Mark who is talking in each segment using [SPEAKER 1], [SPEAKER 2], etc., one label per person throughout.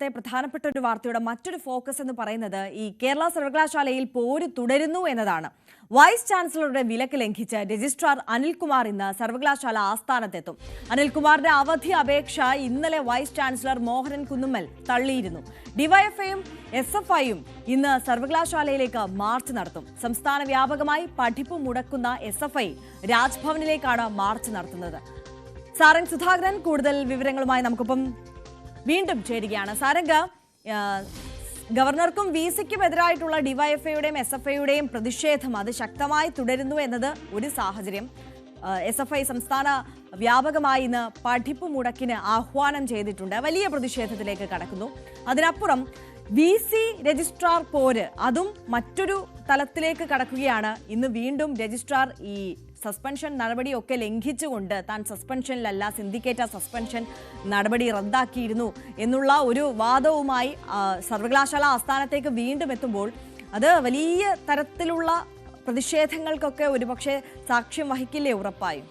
[SPEAKER 1] പ്രധാനപ്പെട്ട ഒരു വാർത്തയുടെ മറ്റൊരു ഫോക്കസ് എന്ന് പറയുന്നത് ഈ കേരള സർവകലാശാലയിൽ പോര് തുടരുന്നു എന്നതാണ്. വൈസ് ചാൻസലറുടെ വിലക്ക് ലംഘിച്ച് രജിസ്ട്രാർ അനിൽകുമാർ ഇന്ന് സർവകലാശാല ആസ്ഥാനത്തെത്തും. അനിൽകുമാറിന്റെ അവധി അപേക്ഷ ഇന്നലെ വൈസ് ചാൻസലർ മോഹനൻ കുന്നുമ്മൽ തള്ളിയിരുന്നു. ഡിവൈഎഫ്ഐയും എസ്എഫ്ഐയും ഇന്ന് സർവകലാശാലയിലേക്ക് മാർച്ച് നടത്തും. സംസ്ഥാന വ്യാപകമായി പഠിപ്പ് മുടക്കുന്ന എസ്എഫ്ഐ രാജ്ഭവനിലേക്കാണ് മാർച്ച് നടത്തുന്നത്. സാരംഗ് സുധാകരൻ കൂടുതൽ വിവരങ്ങളുമായി നമുക്കൊപ്പം വീണ്ടും ചേരുകയാണ്. സാരംഗ്, ഗവർണർക്കും വിസിക്കും എതിരായിട്ടുള്ള ഡിവൈഎഫ്ഐയുടെയും എസ്എഫ്ഐയുടെയും പ്രതിഷേധം അത് ശക്തമായി തുടരുന്നു എന്നത് ഒരു സാഹചര്യം. എസ്എഫ്ഐ സംസ്ഥാന വ്യാപകമായി ഇന്ന് പഠിപ്പ് മുടക്കിന് ആഹ്വാനം ചെയ്തിട്ടുണ്ട്. വലിയ പ്രതിഷേധത്തിലേക്ക് കടക്കുന്നു. അതിനപ്പുറം വിസി രജിസ്ട്രാർ പോര് അതും മറ്റൊരു തലത്തിലേക്ക് കടക്കുകയാണ്. ഇന്ന് വീണ്ടും രജിസ്ട്രാർ ഈ സസ്പെൻഷൻ നടപടിയൊക്കെ ലംഘിച്ചുകൊണ്ട് താൻ സസ്പെൻഷനിലല്ല, സിൻഡിക്കേറ്റ് സസ്പെൻഷൻ നടപടി റദ്ദാക്കിയിരുന്നു എന്നുള്ള ഒരു വാദവുമായി സർവകലാശാല ആസ്ഥാനത്തേക്ക് വീണ്ടും എത്തുമ്പോൾ അത് വലിയ തരത്തിലുള്ള പ്രതിഷേധങ്ങൾക്കൊക്കെ ഒരുപക്ഷെ സാക്ഷ്യം വഹിക്കില്ലേ? ഉറപ്പായും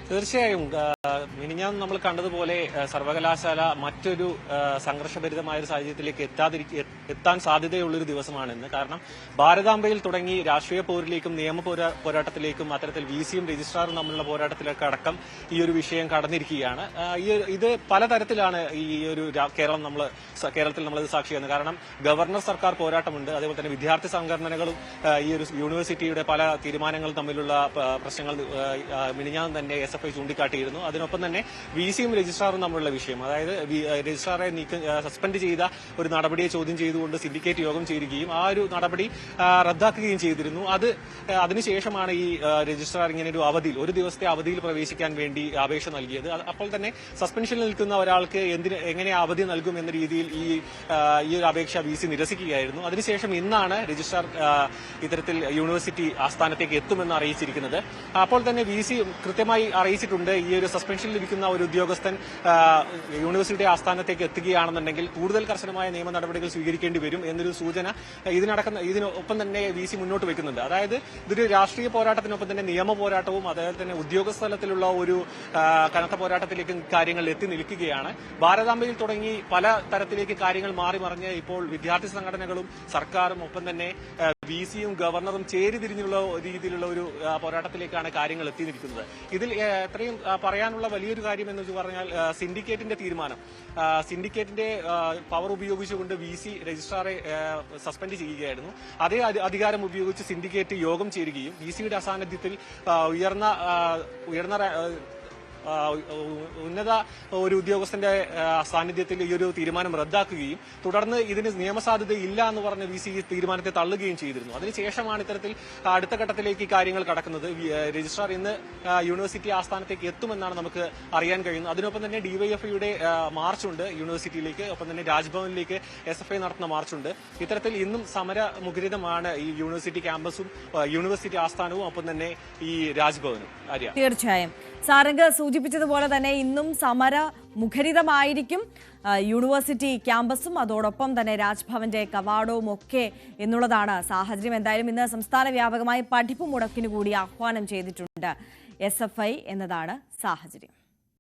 [SPEAKER 2] തീർച്ചയായും. മിനിഞ്ഞാന്ന് നമ്മൾ കണ്ടതുപോലെ സർവകലാശാല മറ്റൊരു സംഘർഷഭരിതമായ ഒരു സാഹചര്യത്തിലേക്ക് എത്താൻ സാധ്യതയുള്ളൊരു ദിവസമാണിന്ന്. കാരണം ഭാരതാംബയിൽ തുടങ്ങി രാഷ്ട്രീയ പോരിലേക്കും നിയമ പോരാട്ടത്തിലേക്കും അത്തരത്തിൽ വിസിയും രജിസ്ട്രാറും തമ്മിലുള്ള പോരാട്ടത്തിലൊക്കെ അടക്കം ഈ ഒരു വിഷയം കടന്നിരിക്കുകയാണ്. ഇത് പലതരത്തിലാണ് ഈ ഒരു കേരളത്തിൽ നമ്മളത് സാക്ഷിയാണ്. കാരണം ഗവർണർ സർക്കാർ പോരാട്ടമുണ്ട്, അതേപോലെ തന്നെ വിദ്യാർത്ഥി സംഘടനകളും ഈ ഒരു യൂണിവേഴ്സിറ്റിയുടെ പല തീരുമാനങ്ങൾ തമ്മിലുള്ള പ്രശ്നങ്ങൾ മിനിഞ്ഞാന്ന് തന്നെ എസ്എഫ്ഐ ചൂണ്ടിക്കാട്ടിയിരുന്നു. അതിനൊപ്പം തന്നെ വിസിയും രജിസ്ട്രാറും തമ്മിലുള്ള വിഷയം, അതായത് രജിസ്ട്രാറെ സസ്പെൻഡ് ചെയ്ത ഒരു നടപടിയെ ചോദ്യം ചെയ്തുകൊണ്ട് സിൻഡിക്കേറ്റ് യോഗം ചേരുകയും ആ ഒരു നടപടി റദ്ദാക്കുകയും ചെയ്തിരുന്നു. അതിനുശേഷമാണ് ഈ രജിസ്ട്രാർ ഇങ്ങനെ ഒരു ദിവസത്തെ അവധിയിൽ പ്രവേശിക്കാൻ വേണ്ടി അപേക്ഷ നൽകിയത്. അപ്പോൾ തന്നെ സസ്പെൻഷനിൽ നിൽക്കുന്ന ഒരാൾക്ക് എങ്ങനെ അവധി നൽകും എന്ന രീതിയിൽ ഈ ഒരു അപേക്ഷ വിസി നിരസിക്കുകയായിരുന്നു. അതിനുശേഷം ഇന്നാണ് രജിസ്ട്രാർ ഇത്തരത്തിൽ യൂണിവേഴ്സിറ്റി ആസ്ഥാനത്തേക്ക് എത്തുമെന്ന് അറിയിച്ചിരിക്കുന്നത്. അപ്പോൾ തന്നെ വിസി കൃത്യമായി അറിയിച്ചിട്ടുണ്ട്, ഈ ഒരു സസ്പെൻഷനിൽ ഇരിക്കുന്ന ഒരു ഉദ്യോഗസ്ഥൻ യൂണിവേഴ്സിറ്റി ആസ്ഥാനത്തേക്ക് എത്തുകയാണെന്നുണ്ടെങ്കിൽ കൂടുതൽ കർശനമായ നിയമ നടപടികൾ സ്വീകരിക്കേണ്ടി വരും എന്നൊരു സൂചന ഇതിനൊപ്പം തന്നെ വിസി മുന്നോട്ട് വെക്കുന്നുണ്ട്. അതായത് ഇതൊരു രാഷ്ട്രീയ പോരാട്ടത്തിനൊപ്പം തന്നെ നിയമ പോരാട്ടവും അതേപോലെ തന്നെ ഉദ്യോഗസ്ഥ തലത്തിലുള്ള ഒരു കനത്ത പോരാട്ടത്തിലേക്ക് കാര്യങ്ങൾ എത്തി നിൽക്കുകയാണ്. ഭാരതാംബയിൽ തുടങ്ങി പല തരത്തിലേക്ക് കാര്യങ്ങൾ മാറി മറിഞ്ഞ് ഇപ്പോൾ വിദ്യാർത്ഥി സംഘടനകളും സർക്കാരും ഒപ്പം തന്നെ വിസിയും ഗവർണറും ചേരിതിരിഞ്ഞുള്ള രീതിയിലുള്ള ഒരു പോരാട്ടത്തിലേക്കാണ് കാര്യങ്ങൾ എത്തിയിരിക്കുന്നത്. ഇതിൽ എത്രയും പറയാനുള്ള വലിയൊരു കാര്യം എന്ന് പറഞ്ഞാൽ സിൻഡിക്കേറ്റിന്റെ തീരുമാനം, സിൻഡിക്കേറ്റിന്റെ പവർ ഉപയോഗിച്ചുകൊണ്ട് വിസി രജിസ്ട്രാറെ സസ്പെൻഡ് ചെയ്യുകയായിരുന്നു. അതേ അധികാരം ഉപയോഗിച്ച് സിൻഡിക്കേറ്റ് യോഗം ചേരുകയും വിസിയുടെ അസാന്നിധ്യത്തിൽ ഉന്നത ഒരു ഉദ്യോഗസ്ഥന്റെ സാന്നിധ്യത്തിൽ ഈ ഒരു തീരുമാനം റദ്ദാക്കുകയും തുടർന്ന് ഇതിന് നിയമസാധ്യതയില്ല എന്ന് പറഞ്ഞ് വിസി തീരുമാനത്തെ തള്ളുകയും ചെയ്തിരുന്നു. അതിനുശേഷമാണ് ഇത്തരത്തിൽ അടുത്ത ഘട്ടത്തിലേക്ക് കാര്യങ്ങൾ കടക്കുന്നത്. രജിസ്ട്രാർ ഇന്ന് യൂണിവേഴ്സിറ്റി ആസ്ഥാനത്തേക്ക് എത്തുമെന്നാണ് നമുക്ക് അറിയാൻ കഴിയുന്നത്. അതിനൊപ്പം തന്നെ ഡിവൈഎഫ്ഐയുടെ മാർച്ചുണ്ട് യൂണിവേഴ്സിറ്റിയിലേക്ക്, ഒപ്പം തന്നെ രാജ്ഭവനിലേക്ക് എസ്എഫ്ഐ നടത്തുന്ന മാർച്ചുണ്ട്. ഇത്തരത്തിൽ ഇന്നും സമരമുഖരിതമാണ് ഈ യൂണിവേഴ്സിറ്റി ക്യാമ്പസും യൂണിവേഴ്സിറ്റി ആസ്ഥാനവും ഒപ്പം തന്നെ ഈ രാജ്ഭവനും.
[SPEAKER 1] തീർച്ചയായും സാരംഗ് സൂചിപ്പിച്ചതുപോലെ തന്നെ ഇന്നും സമര മുഖരിതമായിരിക്കും യൂണിവേഴ്സിറ്റി ക്യാമ്പസും അതോടൊപ്പം തന്നെ രാജ്ഭവന്റെ കവാടവും ഒക്കെ എന്നുള്ളതാണ് സാഹചര്യം. എന്തായാലും ഇന്ന് സംസ്ഥാന വ്യാപകമായി പഠിപ്പ് മുടക്കിനു കൂടി ആഹ്വാനം ചെയ്തിട്ടുണ്ട് എസ്എഫ്ഐ എന്നതാണ് സാഹചര്യം.